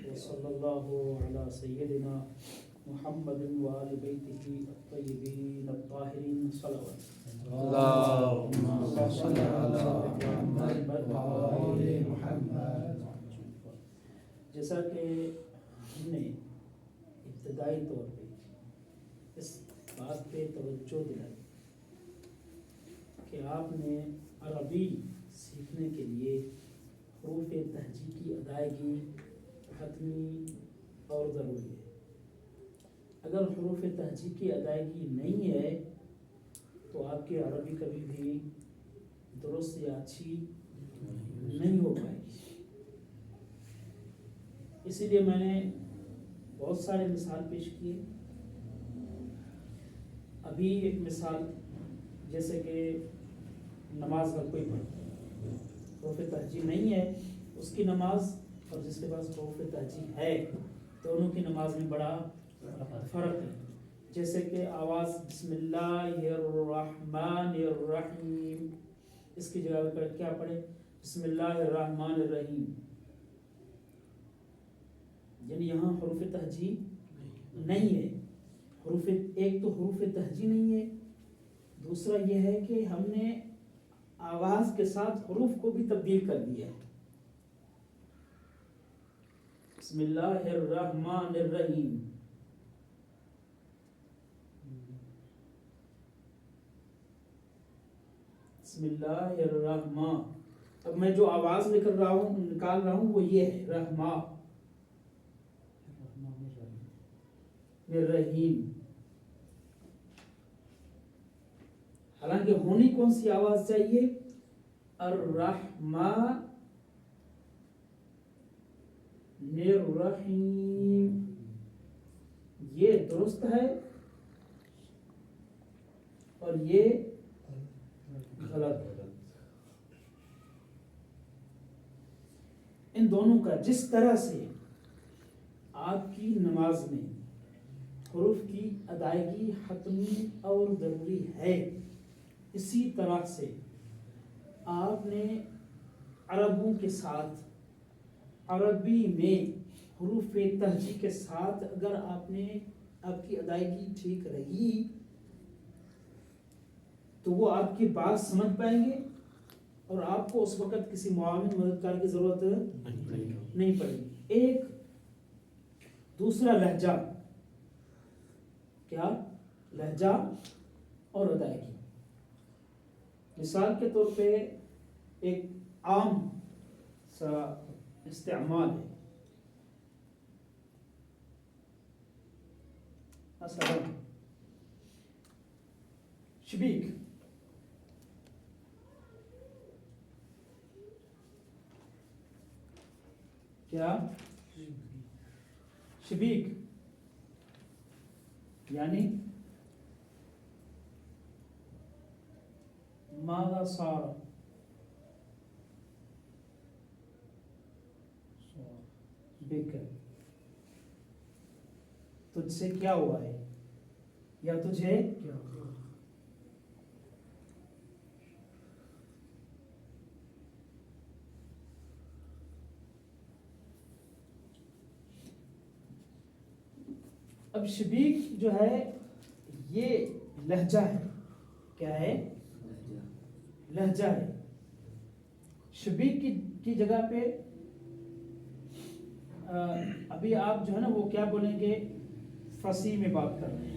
وصلی اللہ علی سیدنا محمد وآل بیتہ الطیبین الطاہرین صلوات اللہم صلی علی محمد وآل محمد. جیسا کہ ہم نے ابتدائی طور پہ اس بات پہ توجہ دلائی کہ آپ نے عربی سیکھنے کے لیے حروف تہجی کی ادائیگی حتمی اور ضروری ہے. اگر حروف تہجی کی ادائیگی نہیں ہے تو آپ کی عربی کبھی بھی درست یا اچھی نہیں ہو پائے گی. اسی لیے میں نے بہت سارے مثال پیش کیے. ابھی ایک مثال جیسے کہ نماز کا کوئی پڑھتا حروف تہجی نہیں ہے اس کی نماز اور جس کے پاس حروف تہجی ہے دونوں کی نماز میں بڑا فرق ہے. جیسے کہ آواز بسم اللہ الرحمن الرحیم اس کی جگہ پر کیا پڑھے بسم اللہ الرحمن الرحیم، یعنی یہاں حروف تہجی نہیں ہے. ایک تو حروف تہجی نہیں ہے، دوسرا یہ ہے کہ ہم نے آواز کے ساتھ حروف کو بھی تبدیل کر دیا ہے. بسم اللہ الرحمن الرحیم، بسم اللہ الرحمن. اب میں جو آواز نکال رہا ہوں وہ یہ ہے رحمان الرحیم. حالانکہ ہونی کون سی آواز چاہیے؟ الرحمن الرحیم. یہ درست ہے اور یہ غلط ہے. ان دونوں کا جس طرح سے آپ کی نماز میں حروف کی ادائیگی حتمی اور ضروری ہے، اسی طرح سے آپ نے عربوں کے ساتھ عربی میں حروف تہجی کے ساتھ اگر آپ کی ادائیگی ٹھیک رہی تو وہ آپ کی بات سمجھ پائیں گے اور آپ کو اس وقت کسی معاون مددگار کی ضرورت نہیں پڑے گی. ایک دوسرا لہجہ، کیا لہجہ اور ادائیگی. مثال کے طور پہ ایک عام سا استعمال ہے، مثلا شبیک. کیا شبیک یعنی ماذا صار بک، تجھ سے کیا ہوا ہے یا تجھے کیا ہوا. اب شبیک جو ہے یہ لہجہ ہے. کیا ہے؟ لہجہ ہے. شبیک کی جگہ پہ ابھی آپ جو ہے نا وہ کیا بولیں گے، فصیح میں بات کر رہے ہیں.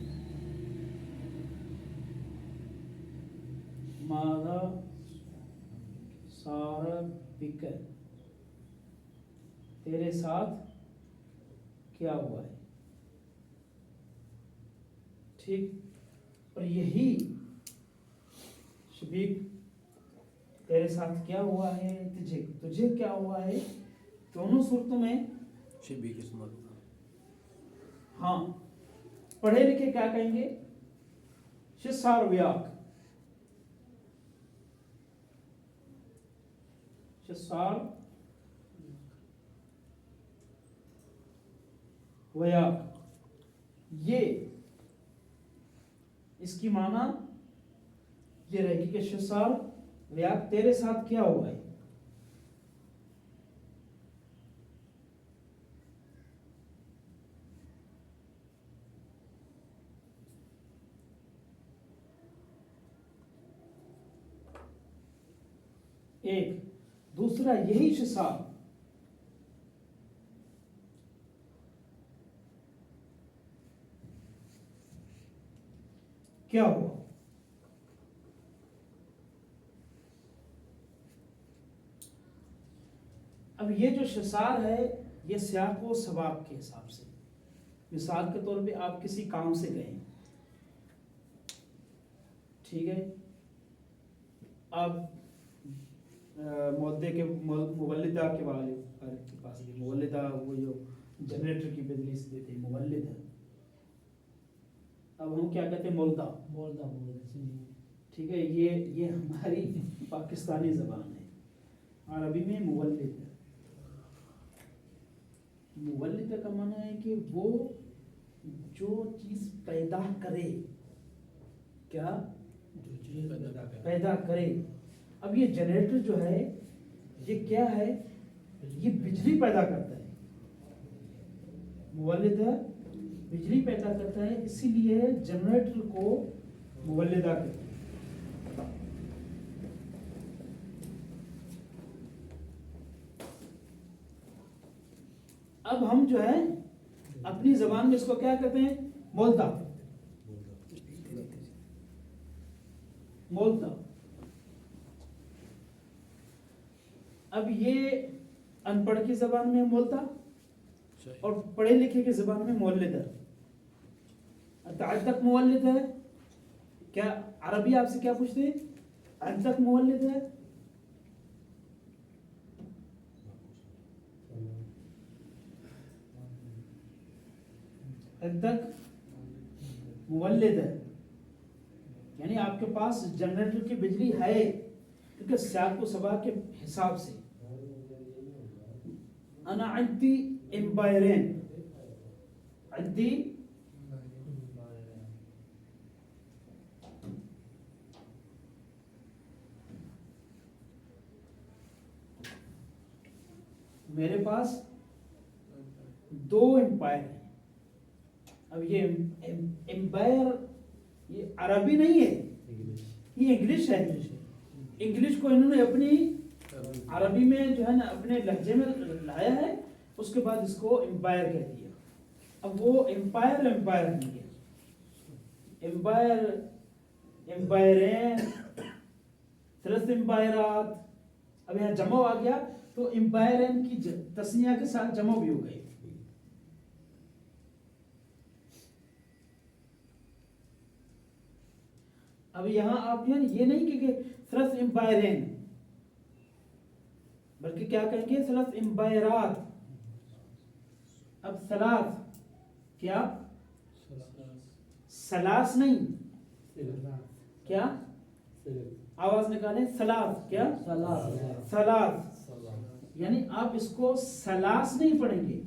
ماذا صار بک، تیرے ساتھ کیا ہوا ہے. ٹھیک. اور یہی شبیک تیرے ساتھ کیا ہوا ہے، تجھے کیا ہوا ہے، دونوں صورتوں میں شبیک استعمال. ہاں پڑھے لکھے کیا کہیں گے؟ شسار ویاک، شسار ویاک. یہ اس کی معنی یہ رہے گی کہ شسار ویاک تیرے ساتھ کیا ہوا ہے. ایک دوسرا یہی شساب کیا ہوا؟ اب یہ جو شسار ہے یہ سیاق و سباق کے حساب سے، مثال کے طور پہ آپ کسی کام سے گئے، ٹھیک ہے، آپ مودے کے مولدہ کے پاس گئے، مولدہ وہ جو جنریٹر کی بجلی سے دیتے ہیں، مولد ہے، اب ہم کیا کہتے ہیں؟ مولدہ، ٹھیک ہے، یہ ہماری پاکستانی زبان ہے، عربی میں مولد ہے۔ مولد کا معنی ہے کہ وہ جو چیز پیدا کرے، کیا پیدا کرے۔ اب یہ جنریٹر جو ہے یہ کیا ہے؟ یہ بجلی پیدا کرتا ہے، مولد ہے، بجلی پیدا کرتا ہے، اسی لیے جنریٹر کو مولدہ کہتے ہیں۔ اب ہم جو ہے اپنی زبان میں اس کو کیا کہتے ہیں؟ مولدہ، مولدہ۔ اب یہ ان پڑھ کی زبان میں مولدہ اور پڑھے لکھے کی زبان میں مولد ہے۔ آج تک مولد ہے، کیا عربی آپ سے کیا پوچھتے ہیں؟ آج تک مولد ہے، آج تک مولد ہے، یعنی آپ کے پاس جنریٹر کی بجلی ہے، کیونکہ سیاق و سباق کے حساب سے انا عندي امبائرين، عندي میرے پاس 2 امپائر ہیں۔ اب یہ امپائر یہ عربی نہیں ہے، یہ انگلش ہے۔ انگلش کو انہوں نے اپنی عربی میں جو ہے نا اپنے لہجے میں لایا ہے، اس کے بعد اس کو امپائر کہہ دیا۔ اب وہ امپائر نہیں ہے، امپائر، امپائرین، 3 امپائرات، اب یہاں جمع آ گیا تو امپائرین کی تسنیہ کے ساتھ جمع بھی ہو گئی۔ اب یہاں آپ یہ نہیں کہ 3 امپائرین، بلکہ کیا کہیں گے؟ 3 امپائرات۔ اب 3 کیا؟ سلاس نہیں، کیا؟ آواز نکالیں، 3 کیا؟ سلاس، یعنی آپ اس کو سلاس نہیں پڑھیں گے،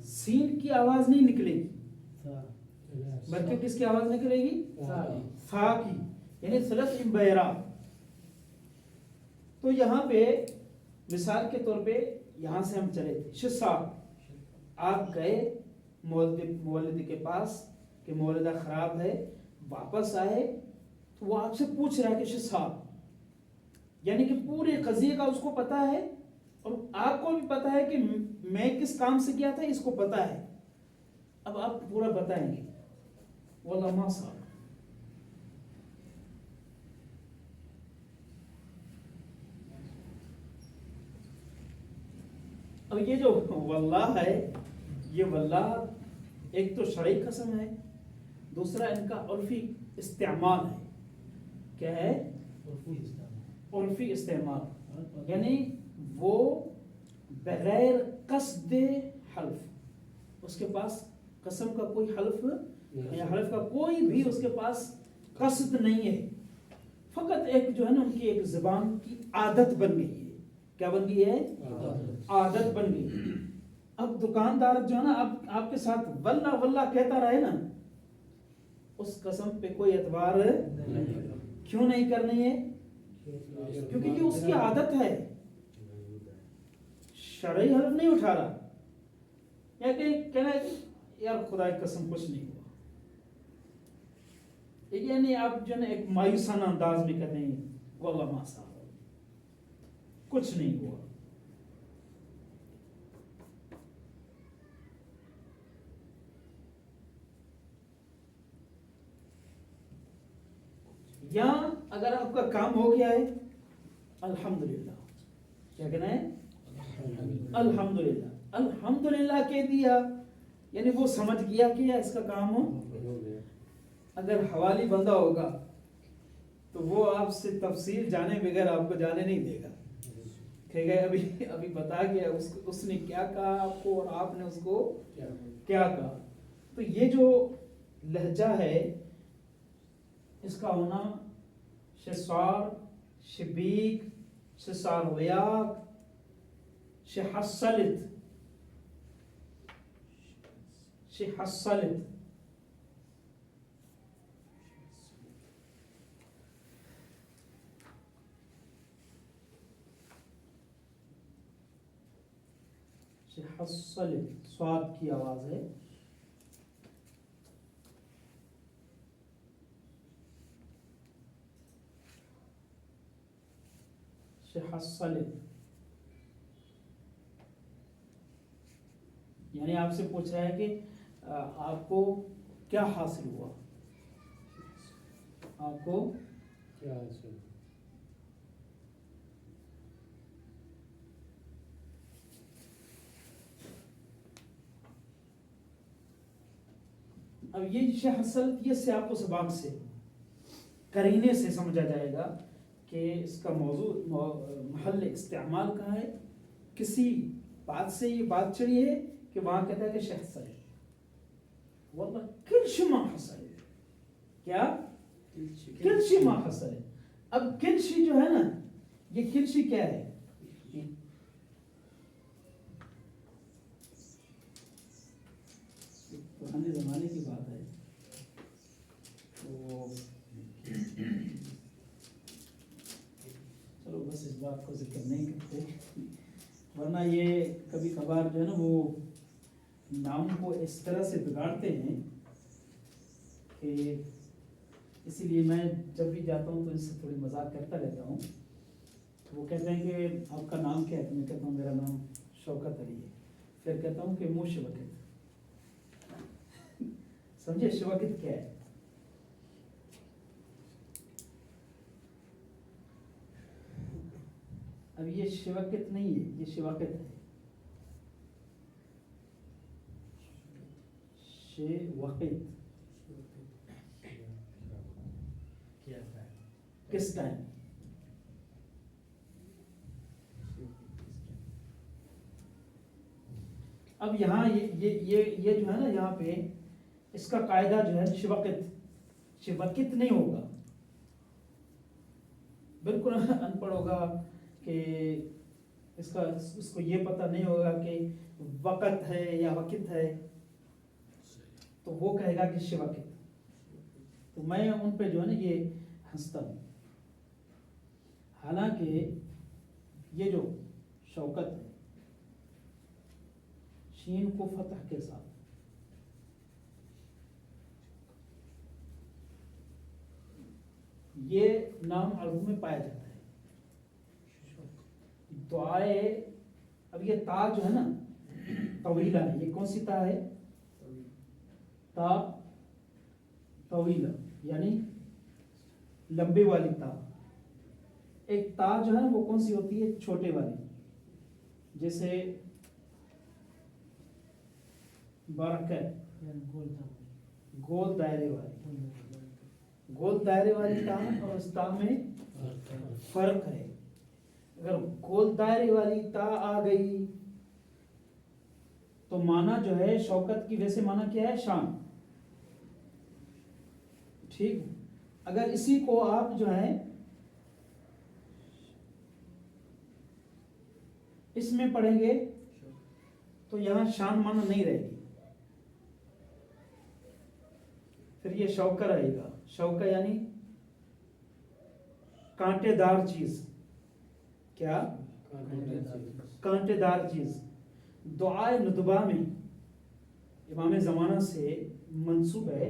سین کی آواز نہیں نکلے گی، بلکہ کس کی آواز نکلے گی؟ فا کی، یعنی 3 امبیرات۔ تو یہاں پہ مثال کے طور پہ یہاں سے ہم چلے تھے شساب، آپ گئے مولد کے پاس کہ مولدہ خراب ہے، واپس آئے تو وہ آپ سے پوچھ رہا ہے کہ شساب، یعنی کہ پورے قضیے کا اس کو پتا ہے، اور آپ کو بھی پتا ہے کہ میں کس کام سے کیا تھا، اس کو پتا ہے۔ اب آپ پورا بتائیں گے، واللہ ما صاحب۔ اب یہ جو واللہ ہے، یہ واللہ ایک تو شرعی قسم ہے، دوسرا ان کا عرفی استعمال ہے۔ کیا ہے؟ عرفی استعمال، یعنی وہ بغیر قصد حلف، اس کے پاس قسم کا کوئی حلف یا حلف کا کوئی بھی اس کے پاس قصد نہیں ہے، فقط ایک جو ہے نا ان کی ایک زبان کی عادت بن گئی ہے۔ کیا بن گئی ہے؟ عادت بن گئی۔ اب دکاندار جو ہے نا آپ کے ساتھ واللہ واللہ کہتا رہے نا، اس قسم پہ کوئی اعتبار کیوں نہیں کرنی ہے؟ کیونکہ یہ اس کی عادت ہے، شرعی حلف نہیں اٹھا رہا، یا کہ کہنا ہے یار خدا کی قسم کچھ نہیں ہوا، یعنی آپ جو ہے نا ایک مایوسانہ انداز میں کہتے ہیں واللہ ما صار، کچھ نہیں ہوا. یا اگر آپ کا کام ہو گیا ہے الحمدللہ، کیا کہنا ہے؟ الحمدللہ. الحمدللہ کہہ دیا یعنی وہ سمجھ گیا کہ اس کا کام ہو. اگر حوالی بندہ ہوگا تو وہ آپ سے تفصیل جانے بغیر آپ کو جانے نہیں دے گا. کہے گا ابھی بتا گیا اس نے کیا کہا آپ کو اور آپ نے اس کو کیا کہا. تو یہ جو لہجہ ہے اس کا ہونا شسار، شبیک، شسار ویاک، شحصلت، شحصلت. شحصلت صاد کی آواز ہے. شحصلت یعنی آپ سے پوچھ رہا ہے کہ آپ کو کیا حاصل ہوا، آپ کو کیا حاصل. اب یہ شحصلت یہ سیاق و سباق سے قرینے سے سمجھا جائے گا کہ اس کا موضوع محل استعمال کہاں ہے. کسی بات سے یہ بات چڑھی ہے کہ وہاں کہتا ہے کہ شحصل واللہ کلش ما حصل. کیا؟ کلشی ما حصل. اب کلشی جو ہے نا یہ کلشی کیا ہے؟ پرانے زمانے کی بات ہے. تو چلو بس اس بات کو ذکر نہیں کرتے، ورنہ یہ کبھی کبھار جو ہے نا وہ نام کو اس طرح سے بگاڑتے ہیں کہ اسی لیے میں جب بھی جاتا ہوں تو اس سے تھوڑی مذاق کرتا رہتا ہوں. وہ کہتے ہیں کہ آپ کا نام کیا ہے؟ تو میں کہتا ہوں میرا نام شوکت علی ہے. پھر کہتا ہوں کہ منہ شوکت. سمجھے شوکت کیا ہے؟ اب یہ شوکت نہیں ہے، یہ شوکت ہے. شوکت کس ٹائم؟ اب یہاں یہ جو ہے نا یہاں پہ اس کا قاعدہ جو ہے شوکت نہیں ہوگا. بالکل ان پڑھ ہوگا کہ اس کو یہ پتہ نہیں ہوگا کہ وقت ہے یا وقت ہے تو وہ کہے گا کہ شوکت. تو میں ان پہ جو ہے نا یہ ہنستا ہوں. حالانکہ یہ جو شوکت ہے شین کو فتح کے ساتھ یہ نام عربوں میں پایا جاتا ہے. دعائے اب یہ تا جو ہے نا طویلہ ہے. یہ کون سی تا ہے؟ تا طویلہ یعنی لمبے والی تا. ایک تا جو ہے نا وہ کون سی ہوتی ہے؟ چھوٹے والی. جیسے برکت گول دائرے والی. گول دائرے والی تا اور اس تا میں فرق ہے. اگر گول دائرے والی تا آ گئی تو معنی جو ہے شوکت کی ویسے معنی کیا ہے؟ شان. ٹھیک. اگر اسی کو آپ جو ہے اس میں پڑھیں گے تو یہاں شان معنی نہیں رہے گی. پھر یہ شوکہ رہے گا. شوکہ یعنی کانٹے دار چیز. کیا؟ کانٹے دار چیز. دعائے ندبہ میں امام زمانہ سے منسوب ہے